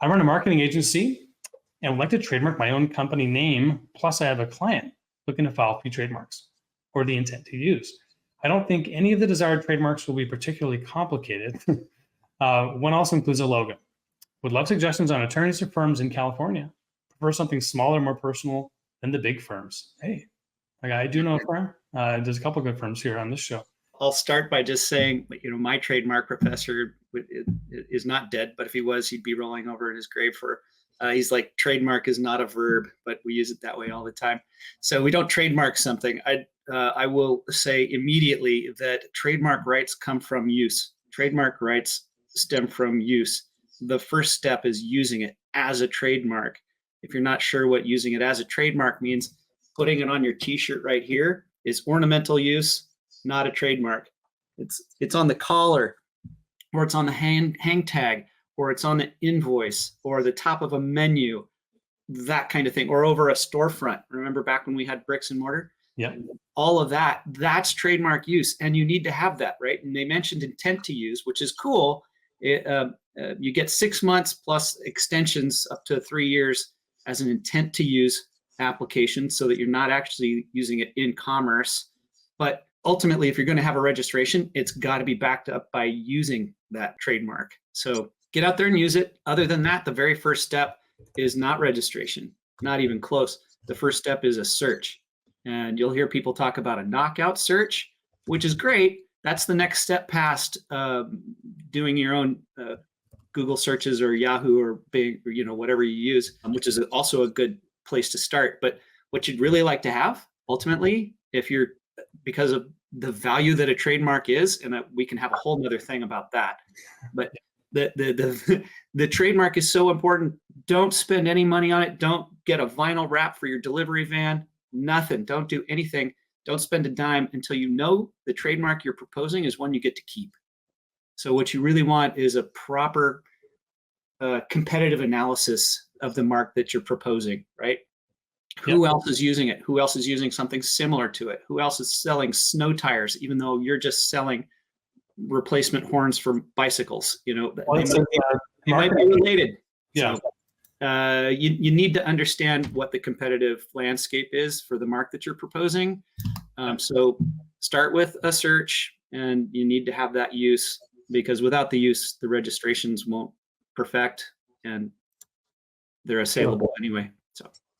I run a marketing agency and would like to trademark my own company name. Plus, I have a client looking to file 3 trademarks or the intent to use. I don't think any of the desired trademarks will be particularly complicated. One also includes a logo. Would love suggestions on attorneys or firms in California. Prefer something smaller, more personal than the big firms. Hey, like I do know a firm. There's a couple good firms here on this show. I'll start by just saying, my trademark professor is not dead, but if he was, he'd be rolling over in his grave for, he's like, trademark is not a verb, but we use it that way all the time. So we don't trademark something. I will say immediately that trademark rights come from use. Trademark rights stem from use. The first step is using it as a trademark. If you're not sure what using it as a trademark means, putting it on your t-shirt right here is ornamental use, not a trademark. It's on the collar, or it's on the hang tag, or it's on the invoice, or the top of a menu, that kind of thing, or over a storefront. Remember back when we had bricks and mortar? Yeah. All of that, that's trademark use, and you need to have that, right? And they mentioned intent to use, which is cool. You get 6 months plus extensions up to 3 years as an intent to use application, so that you're not actually using it in commerce. But ultimately, if you're going to have a registration, it's got to be backed up by using that trademark. So get out there and use it. Other than that, the very first step is not registration, not even close. The first step is a search. And you'll hear people talk about a knockout search, which is great. That's the next step past doing your own Google searches or Yahoo or Bing, or whatever you use, which is also a good place to start. But what you'd really like to have ultimately, because of the value that a trademark is, and that we can have a whole nother thing about that. But the trademark is so important. Don't spend any money on it. Don't get a vinyl wrap for your delivery van. Nothing. Don't do anything. Don't spend a dime until you know the trademark you're proposing is one you get to keep. So what you really want is a proper competitive analysis of the mark that you're proposing, right? Who else is using it? Who else is using something similar to it? Who else is selling snow tires, even though you're just selling replacement horns for bicycles? They might be related. Yeah. So, you need to understand what the competitive landscape is for the mark that you're proposing. So start with a search, and you need to have that use, because without the use, the registrations won't perfect, and they're assailable anyway. So.